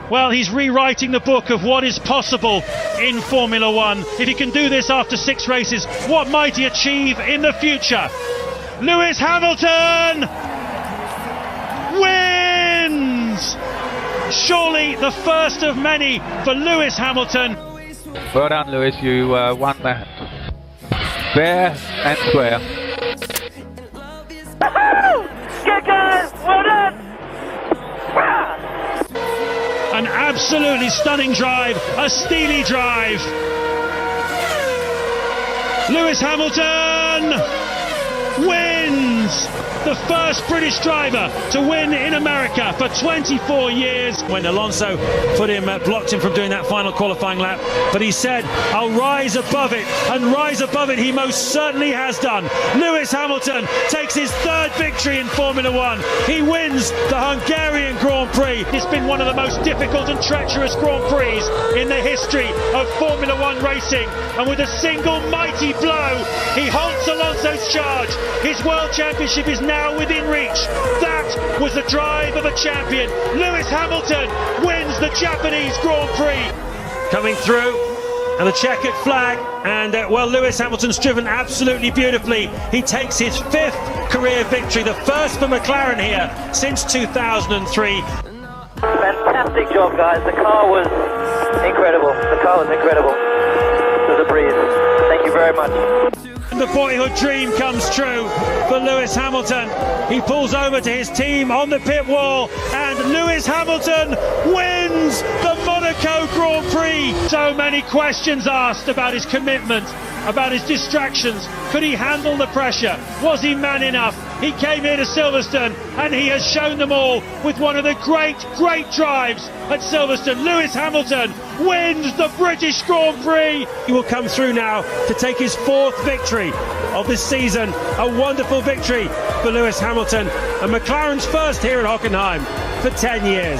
Well, he's rewriting the book of what is possible in Formula One. If he can do this after 6 races, what might he achieve in the future? Lewis Hamilton wins! Surely the first of many for Lewis Hamilton. Well done, Lewis, you won that fair and square. Good guys, well done! An absolutely stunning drive, a steely drive. Lewis Hamilton wins! The first British driver to win in America for 24 years. When Alonso blocked him from doing that final qualifying lap, but he said, I'll rise above it, and rise above it he most certainly has done. Lewis Hamilton takes his 3rd victory in Formula One. He wins the Hungarian Grand Prix. It's been one of the most difficult and treacherous Grand Prix in the history of Formula One racing, and with a single mighty blow, he halts Alonso's charge. His World Championship is now within reach. That was the drive of a champion. Lewis Hamilton wins the Japanese Grand Prix. Coming through, and the checkered flag, and Lewis Hamilton's driven absolutely beautifully. He takes his 5th career victory, the first for McLaren here since 2003. Fantastic job, guys. The car was incredible. The car was incredible. It was a breeze. Thank you very much. The boyhood dream comes true for Lewis Hamilton. He pulls over to his team on the pit wall, and Lewis Hamilton wins the Monaco Grand Prix. So many questions asked about his commitment, about his distractions. Could he handle the pressure? Was he man enough? He came here to Silverstone, and he has shown them all with one of the great drives at Silverstone. Lewis Hamilton wins the British Grand Prix. He will come through now to take his 4th victory of this season. A wonderful victory for Lewis Hamilton, and McLaren's first here at Hockenheim for 10 years.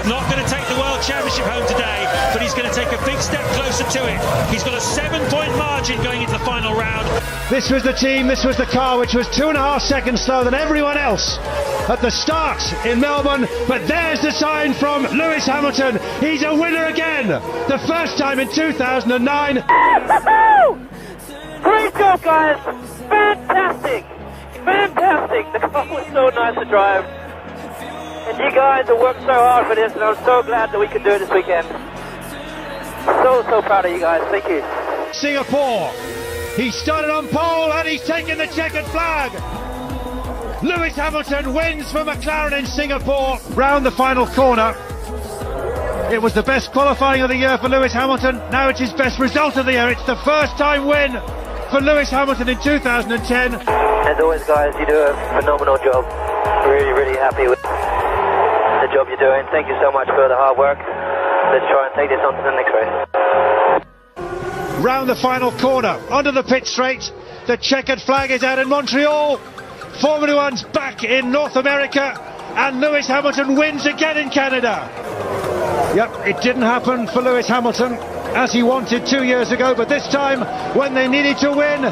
Not going to take the World Championship home today, but he's going to take a big step closer to it. He's got a 7-point margin going into the final round. This was the team, this was the car, which was 2.5 seconds slower than everyone else at the start in Melbourne. But there's the sign from Lewis Hamilton. He's a winner again, the first time in 2009. Great job, guys. Fantastic. Fantastic. The car was so nice to drive. And you guys have worked so hard for this, and I'm so glad that we could do it this weekend. So proud of you guys. Thank you. Singapore. He started on pole and he's taken the checkered flag. Lewis Hamilton wins for McLaren in Singapore. Round the final corner. It was the best qualifying of the year for Lewis Hamilton. Now it's his best result of the year. It's the first time win for Lewis Hamilton in 2010. As always, guys, you do a phenomenal job. Really happy with the job you're doing. Thank you so much for the hard work. Let's try and take this on to the next race. Round the final corner, onto the pit straight. The checkered flag is out in Montreal. Formula One's back in North America, and Lewis Hamilton wins again in Canada. Yep, it didn't happen for Lewis Hamilton as he wanted 2 years ago, but this time, when they needed to win,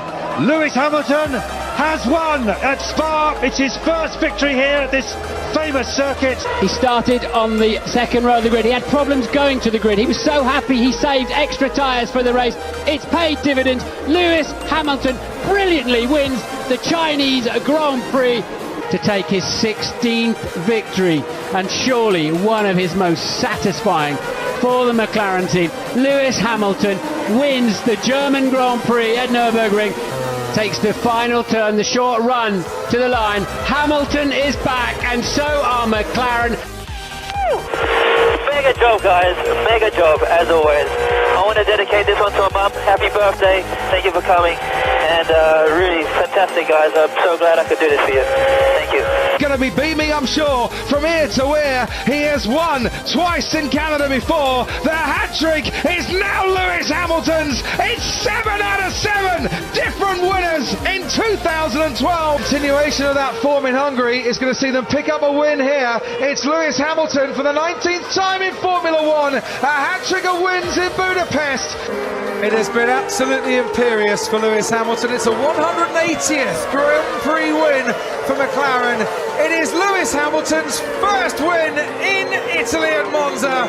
Lewis Hamilton has won at Spa. It's his first victory here at this famous circuit. He started on the 2nd row of the grid. He had problems going to the grid. He was so happy he saved extra tyres for the race. It's paid dividends. Lewis Hamilton brilliantly wins the Chinese Grand Prix to take his 16th victory, and surely one of his most satisfying for the McLaren team. Lewis Hamilton wins the German Grand Prix at Nürburgring, takes the final turn, the short run to the line. Hamilton is back, and so are McLaren. Mega job, guys. Mega job, as always. I want to dedicate this one to my mum. Happy birthday. Thank you for coming. And really fantastic, guys. I'm so glad I could do this for you. Thank you. Going to be beaming, I'm sure, from ear to ear. He has won twice in Canada before. The hat-trick is now Lewis Hamilton's. It's 7 out of 7 different winners in 2012. Continuation of that form in Hungary is going to see them pick up a win here. It's Lewis Hamilton for the 19th time in Formula One. A hat-trick of wins in Budapest. It has been absolutely imperious for Lewis Hamilton. It's a 180th Grand Prix win for McLaren. It is Lewis Hamilton's first win in Italy at Monza.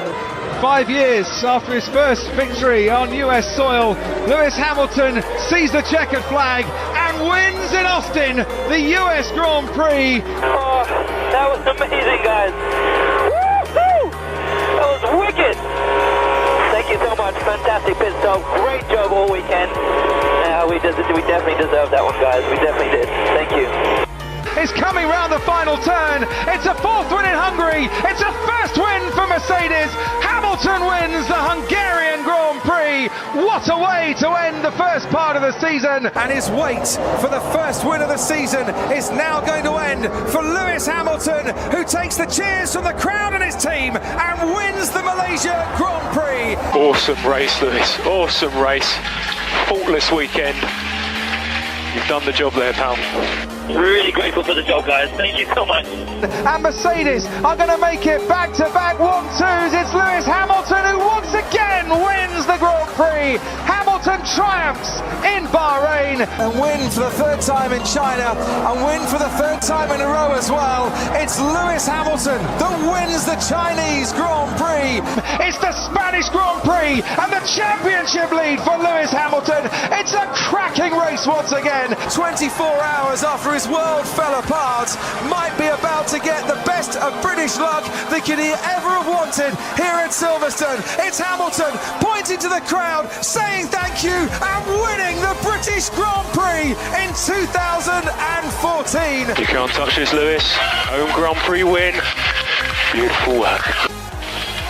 5 years after his first victory on US soil, Lewis Hamilton sees the checkered flag and wins in Austin the US Grand Prix. Oh, that was amazing, guys. Woo-hoo! That was wicked. Thank you so much. Fantastic pit stop. Great job all weekend. We definitely deserved that one, guys. We definitely did. Thank you. Is coming round the final turn. It's a fourth win in Hungary. It's a first win for Mercedes. Hamilton wins the Hungarian Grand Prix. What a way to end the first part of the season. And his wait for the first win of the season is now going to end for Lewis Hamilton, who takes the cheers from the crowd and his team and wins the Malaysia Grand Prix. Awesome race, Lewis. Awesome race. Faultless weekend. You've done the job there, pal. Really grateful for the job, guys. Thank you so much. And Mercedes are going to make it back-to-back 1-2s. It's Lewis Hamilton who once again wins the Grand Prix. Hamilton triumphs in Bahrain. And win for the third time in China. And win for the third time in a row as well. It's Lewis Hamilton that wins the Chinese Grand Prix. It's the Spanish Grand Prix and the championship lead for Lewis Hamilton. It's a cracking race once again. 24 hours after his world fell apart, might be about to get the best of British luck that could he ever have wanted here at Silverstone. It's Hamilton pointing to the crowd, saying thank you and winning the British Grand Prix in 2014. You can't touch this, Lewis. Home Grand Prix win. Beautiful work.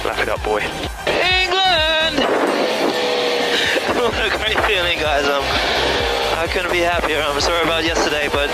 Wrap it up, boy. England! What a great feeling, guys. I couldn't be happier. I'm sorry about yesterday, but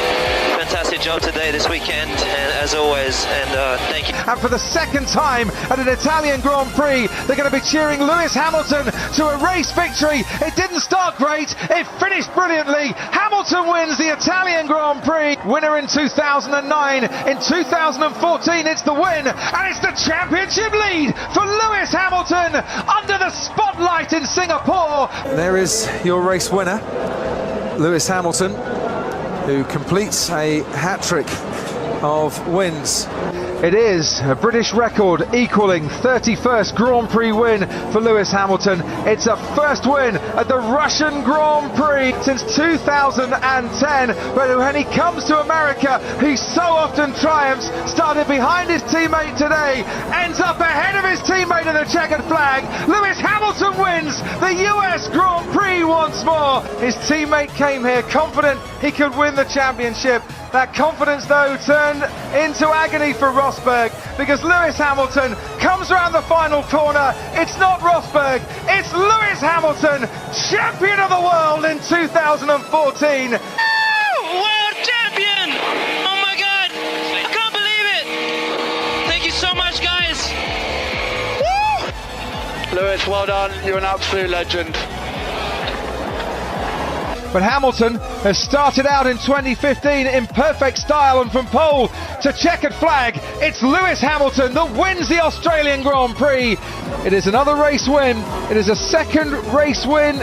fantastic job today, this weekend, and as always, and thank you. And for the second time at an Italian Grand Prix, they're going to be cheering Lewis Hamilton to a race victory. It didn't start great, it finished brilliantly. Hamilton wins the Italian Grand Prix. Winner in 2009. In 2014, it's the win, and it's the championship lead for Lewis Hamilton under the spotlight in Singapore. There is your race winner, Lewis Hamilton, who completes a hat-trick of wins. It is a British record equaling 31st Grand Prix win for Lewis Hamilton. It's a first win at the Russian Grand Prix since 2010, but when he comes to America, he so often triumphs. Started behind his teammate today, ends up ahead of his teammate in the checkered flag. Lewis Hamilton wins the US Grand Prix once more. His teammate came here confident he could win the championship. That confidence, though, turned into agony for Rosberg, because Lewis Hamilton comes around the final corner. It's not Rosberg, it's Lewis Hamilton, champion of the world in 2014. World champion! Oh my God! I can't believe it! Thank you so much, guys! Woo! Lewis, well done. You're an absolute legend. But Hamilton has started out in 2015 in perfect style, and from pole to checkered flag, it's Lewis Hamilton that wins the Australian Grand Prix. It is another race win. It is a second race win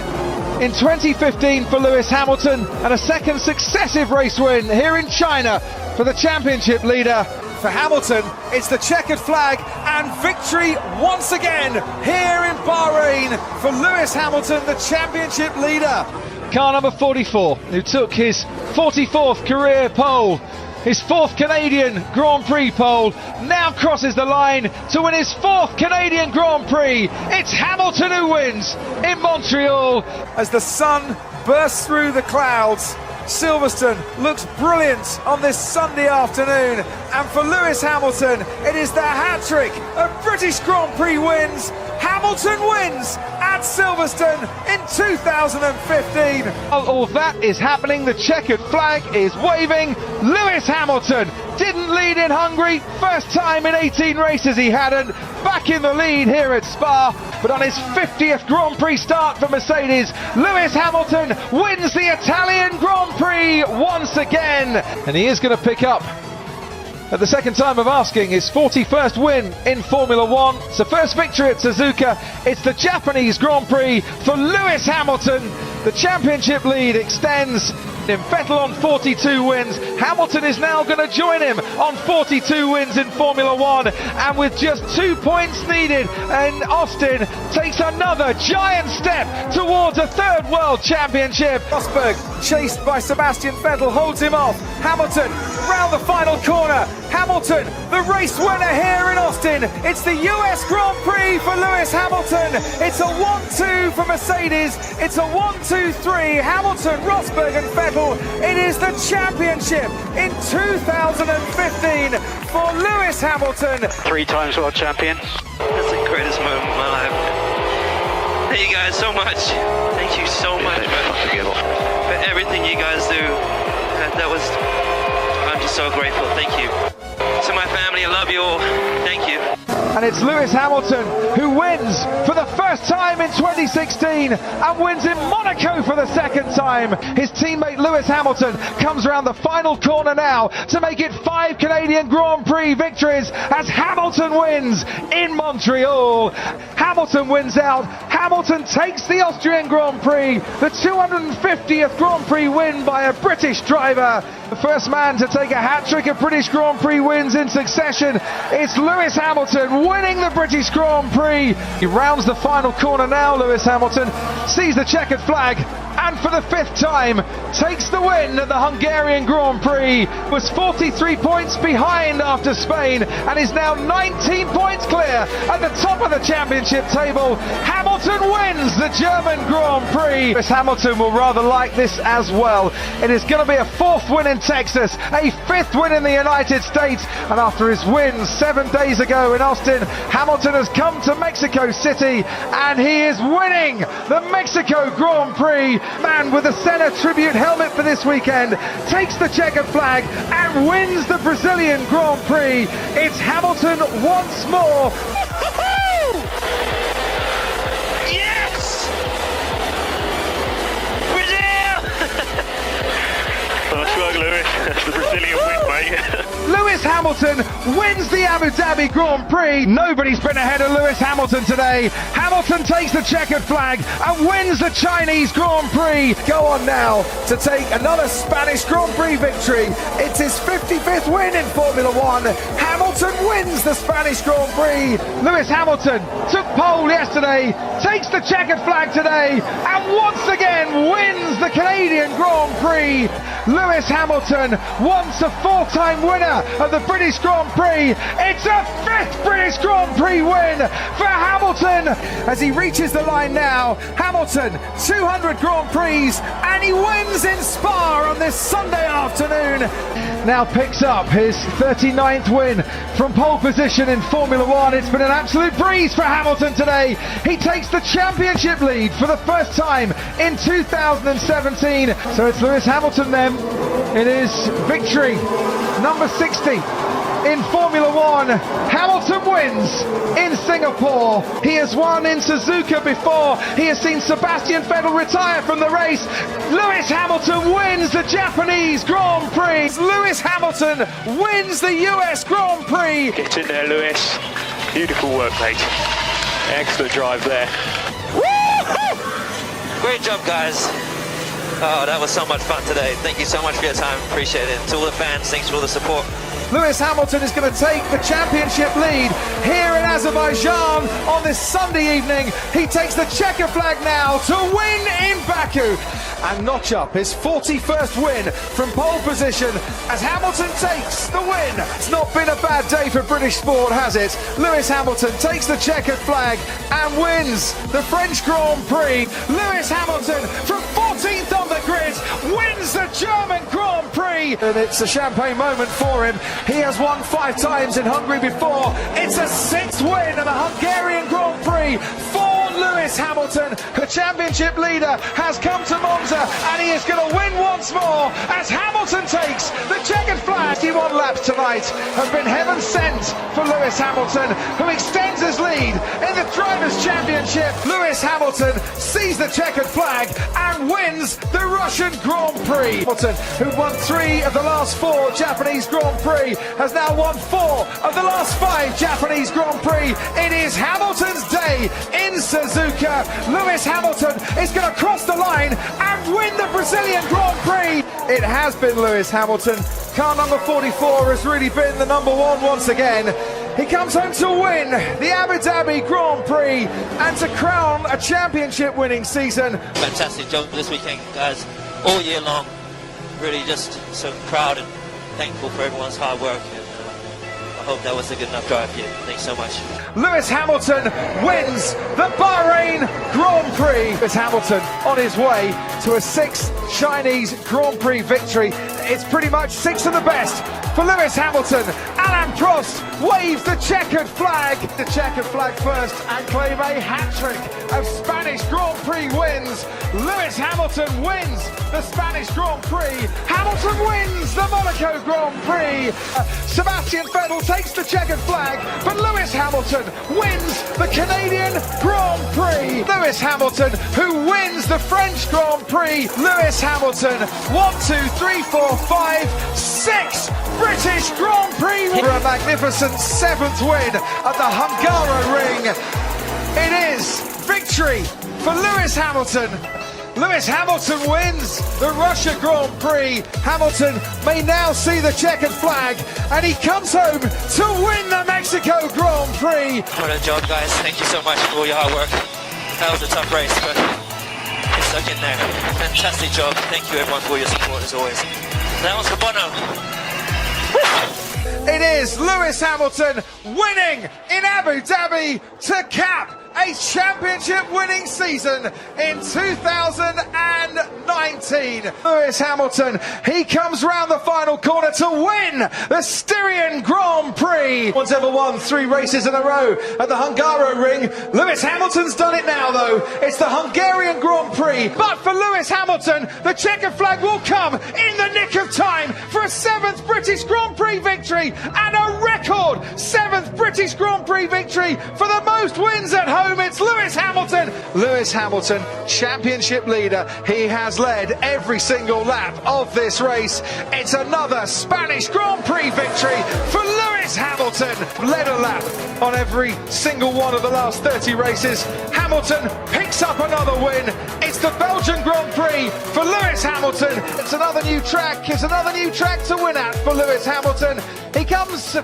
in 2015 for Lewis Hamilton, and a second successive race win here in China for the championship leader. For Hamilton, it's the checkered flag and victory once again here in Bahrain for Lewis Hamilton, the championship leader. Car number 44, who took his 44th career pole, his 4th Canadian Grand Prix pole, now crosses the line to win his 4th Canadian Grand Prix. It's Hamilton who wins in Montreal. As the sun bursts through the clouds, Silverstone looks brilliant on this Sunday afternoon, and for Lewis Hamilton, it is the hat-trick of British Grand Prix wins. Hamilton wins at Silverstone in 2015. All that is happening, the checkered flag is waving. Lewis Hamilton didn't lead in Hungary, first time in 18 races he hadn't, back in the lead here at Spa, but on his 50th Grand Prix start for Mercedes, Lewis Hamilton wins the Italian Grand Prix once again, and he is going to pick up, at the second time of asking, his 41st win in Formula One. It's the first victory at Suzuka. It's the Japanese Grand Prix for Lewis Hamilton. The championship lead extends Vettel on 42 wins. Hamilton is now going to join him on 42 wins in Formula One, and with just 2 points needed, and Austin takes another giant step towards a third world championship. Rosberg, chased by Sebastian Vettel, holds him off. Hamilton round the final corner. Hamilton, the race winner here in Austin. It's the US Grand Prix for Lewis Hamilton. It's a 1-2 for Mercedes. It's a 1-2-3. Hamilton, Rosberg and Vettel. It is the championship in 2015 for Lewis Hamilton. 3 times world champion. That's the greatest moment of my life. Thank you guys so much. Thank you so much for everything you guys do. I'm just so grateful. Thank you. To my family, I love you all. Thank you. And it's Lewis Hamilton who wins for the first time in 2016 and wins in Monaco for the second time. His teammate Lewis Hamilton comes around the final corner now to make it 5 Canadian Grand Prix victories as Hamilton wins in Montreal. Hamilton wins out. Hamilton takes the Austrian Grand Prix, the 250th Grand Prix win by a British driver. The first man to take a hat-trick of British Grand Prix wins in succession. It's Lewis Hamilton winning the British Grand Prix. He rounds the final corner now, Lewis Hamilton, sees the checkered flag, and for the 5th time takes the win at the Hungarian Grand Prix. Was 43 points behind after Spain and is now 19 points clear at the top of the championship table. Hamilton wins the German Grand Prix. Lewis Hamilton will rather like this as well. It is going to be a 4th win in Texas, a 5th win in the United States, and after his win 7 days ago in Austin, Hamilton has come to Mexico City and he is winning the Mexico Grand Prix. Man with the Senna tribute helmet for this weekend takes the checkered flag and wins the Brazilian Grand Prix. It's Hamilton once more. Yes! Brazil! Nice work, Lewis. That's the Brazilian win, mate. Lewis Hamilton wins the Abu Dhabi Grand Prix. Nobody's been ahead of Lewis Hamilton today. Hamilton takes the checkered flag and wins the Chinese Grand Prix. Go on now to take another Spanish Grand Prix victory. It's his 55th win in Formula One. Hamilton wins the Spanish Grand Prix. Lewis Hamilton took pole yesterday, takes the checkered flag today, and once again wins the Canadian Grand Prix. Lewis Hamilton, once a 4-time winner of the British Grand Prix. It's a 5th British Grand Prix win for Hamilton. As he reaches the line now, Hamilton, 200 Grand Prix, and he wins in Spa on this Sunday afternoon. Now picks up his 39th win from pole position in Formula One. It's been an absolute breeze for Hamilton today. He takes the championship lead for the first time in 2017. So it's Lewis Hamilton then. It is victory number 60 in Formula One. Hamilton wins in Singapore. He has won in Suzuka before. He has seen Sebastian Vettel retire from the race. Lewis Hamilton wins the Japanese Grand Prix. Lewis Hamilton wins the US Grand Prix. Get in there, Lewis. Beautiful work, mate. Excellent drive there. Woo-hoo! Great job, guys. Oh, that was so much fun today. Thank you so much for your time. Appreciate it. To all the fans, thanks for all the support. Lewis Hamilton is going to take the championship lead here in Azerbaijan on this Sunday evening. He takes the checker flag now to win in Baku and notch up his 41st win from pole position as Hamilton takes the win. It's not been a bad day for British sport, has it? Lewis Hamilton takes the checkered flag and wins the French Grand Prix. Lewis Hamilton from 14th on the grid wins the German Grand Prix. And it's a champagne moment for him. He has won 5 times in Hungary before. It's a 6th win of the Hungarian Grand Prix for Lewis Hamilton. The championship leader has come to Monza and he is going to win once more as Hamilton takes the checkered flag. 51 laps tonight have been heaven sent for Lewis Hamilton, who extends his lead in the Drivers' Championship. Lewis Hamilton sees the checkered flag and wins the Russian Grand Prix. Hamilton, who won 3 of the last 4 Japanese Grand Prix, has now won 4 of the last 5 Japanese Grand Prix. It is Hamilton's day in Suzuka. Lewis Hamilton is going to cross the line and win the Brazilian Grand Prix. it has been Lewis Hamilton. Car number 44 has really been the number one once again. He comes home to win the Abu Dhabi Grand Prix and to crown a championship winning season. Fantastic job this weekend, guys, all year long. Really just so proud and thankful for everyone's hard work. I hope that was a good enough drive for you. Thanks so much. Lewis Hamilton wins the Bahrain Grand Prix. Lewis Hamilton on his way to a 6th Chinese Grand Prix victory. It's pretty much 6 of the best for Lewis Hamilton. Alain Prost waves the checkered flag. The checkered flag first and claim a hat-trick of Spanish Grand Prix wins. Lewis Hamilton wins the Spanish Grand Prix. Hamilton wins the Monaco Grand Prix. Sebastian Vettel takes the checkered flag, but Lewis Hamilton wins the Canadian Grand Prix. Lewis Hamilton, who wins the French Grand Prix. Lewis Hamilton, 1, 2, 3, 4, 5, 6 British Grand Prix for a magnificent 7th win at the Hungaroring. It is victory for Lewis Hamilton. Lewis Hamilton wins the Russia Grand Prix. Hamilton may now see the checkered flag, and he comes home to win the Mexico Grand Prix. What a job, guys. Thank you so much for all your hard work. That was a tough race, but we stuck in there. Fantastic job. Thank you, everyone, for your support, as always. That was for Bono. It is Lewis Hamilton winning in Abu Dhabi to cap a championship winning season in 2019. Lewis Hamilton, he comes round the final corner to win the Styrian Grand Prix. Once ever won 3 races in a row at the Hungaroring. Lewis Hamilton's done it now though. It's the Hungarian Grand Prix. But for Lewis Hamilton, the checkered flag will come in the nick of time for a 7th British Grand Prix victory and a record 7th British Grand Prix victory for the most wins at home. It's Lewis Hamilton. Lewis Hamilton, championship leader. He has led every single lap of this race. It's another Spanish Grand Prix victory for Lewis Hamilton. Led a lap on every single one of the last 30 races. Hamilton picks up another win. It's the Belgian Grand Prix for Lewis Hamilton. It's another new track. It's another new track to win at for Lewis Hamilton. He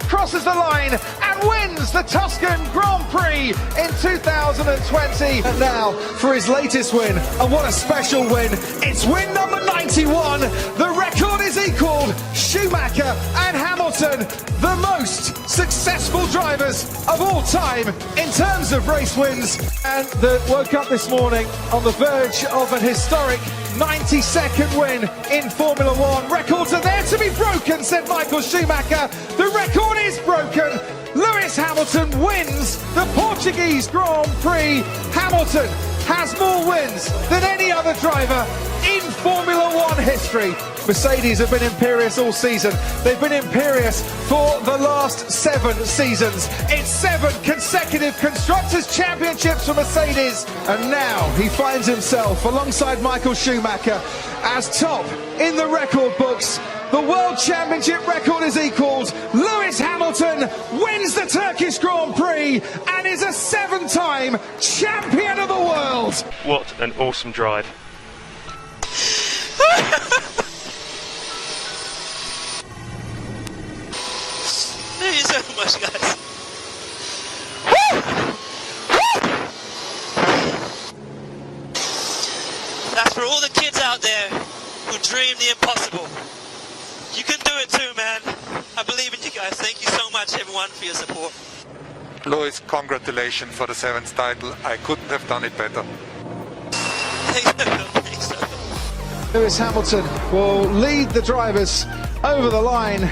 crosses the line and wins the Tuscan Grand Prix in 2020. And now for his latest win, and what a special win. It's win number 91. The record is equalled. Schumacher and Hamilton, the most successful drivers of all time in terms of race wins. And they woke up this morning on the verge of an historic 92nd win in Formula One. Records are there to be broken, said Michael Schumacher. The record is broken. Lewis Hamilton wins the Portuguese Grand Prix. Hamilton has more wins than any other driver in Formula One history. Mercedes have been imperious all season. They've been imperious for the last 7 seasons. It's 7 consecutive Constructors' Championships for Mercedes. And now he finds himself alongside Michael Schumacher as top in the record books. The World Championship record is equalled. Lewis Hamilton wins the Turkish Grand Prix and is a 7-time champion of the world. What an awesome drive. Thank you so much, guys. That's for all the kids out there who dream the impossible. You can do it too, man. I believe in you guys. Thank you so much, everyone, for your support. Lewis, congratulations for the 7th title. I couldn't have done it better. Thanks. Lewis Hamilton will lead the drivers over the line.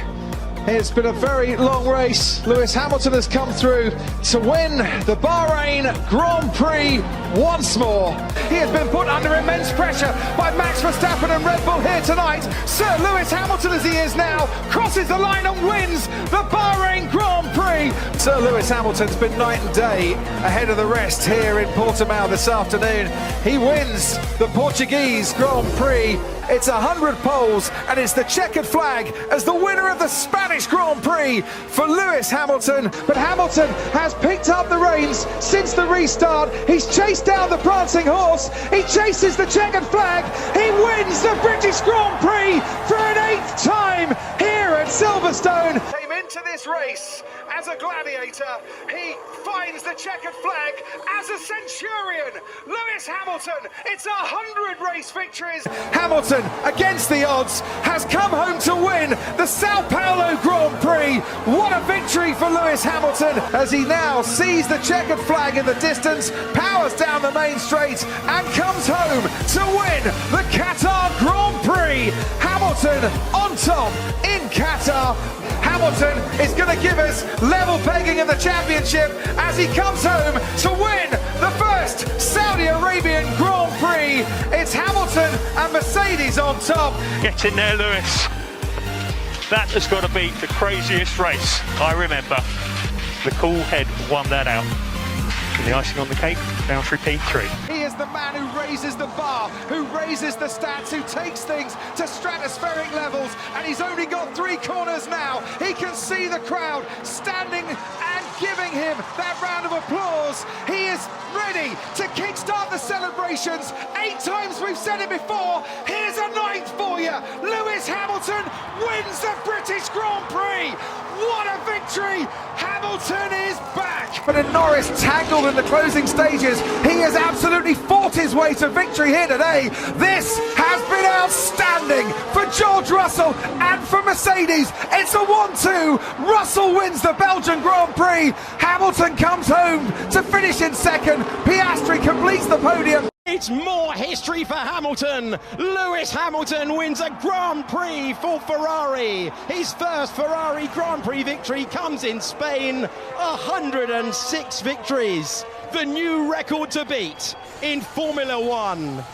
It's been a very long race. Lewis Hamilton has come through to win the Bahrain Grand Prix once more. He has been put under immense pressure by Max Verstappen and Red Bull here tonight. Sir Lewis Hamilton, as he is now, crosses the line and wins the Bahrain Grand Prix. Sir Lewis Hamilton's been night and day ahead of the rest here in Portimao this afternoon. He wins the Portuguese Grand Prix. It's 100 poles, and it's the checkered flag as the winner of the Spanish Grand Prix for Lewis Hamilton. But Hamilton has picked up the reins since the restart. He's chased chase down the prancing horse. He chases the checkered flag. He wins the British Grand Prix for an 8th time here at Silverstone. Came into this race as a gladiator. He finds the checkered flag as a centurion. Lewis Hamilton, it's 100 race victories. Hamilton, against the odds, has come home to win the Sao Paulo Grand Prix. What a victory for Lewis Hamilton as he now sees the checkered flag in the distance, powers down the main straight and comes home to win the Qatar Grand Prix. Hamilton on top in Qatar. Hamilton is going to give us level pegging in the championship as he comes home to win the first Saudi Arabian Grand Prix. It's Hamilton and Mercedes on top. Get in there, Lewis. That has got to be the craziest race I remember. The cool head won that out. And the icing on the cake, down through P3. He is the man who raises the bar, who raises the stats, who takes things to stratospheric levels, and he's only got 3 corners now. He can see the crowd standing and giving him that round of applause. He is ready to kickstart the celebrations. 8 times we've said it before. Here's a 9th for you. Lewis Hamilton wins the British Grand Prix. What a victory! Hamilton is back! But Norris tangled in the closing stages. He has absolutely fought his way to victory here today. This has been outstanding for George Russell and for Mercedes. It's a 1-2. Russell wins the Belgian Grand Prix. Hamilton comes home to finish in 2nd. Piastri completes the podium. It's more history for Hamilton. Lewis Hamilton wins a Grand Prix for Ferrari. His first Ferrari Grand Prix victory comes in Spain. 106 victories. The new record to beat in Formula One.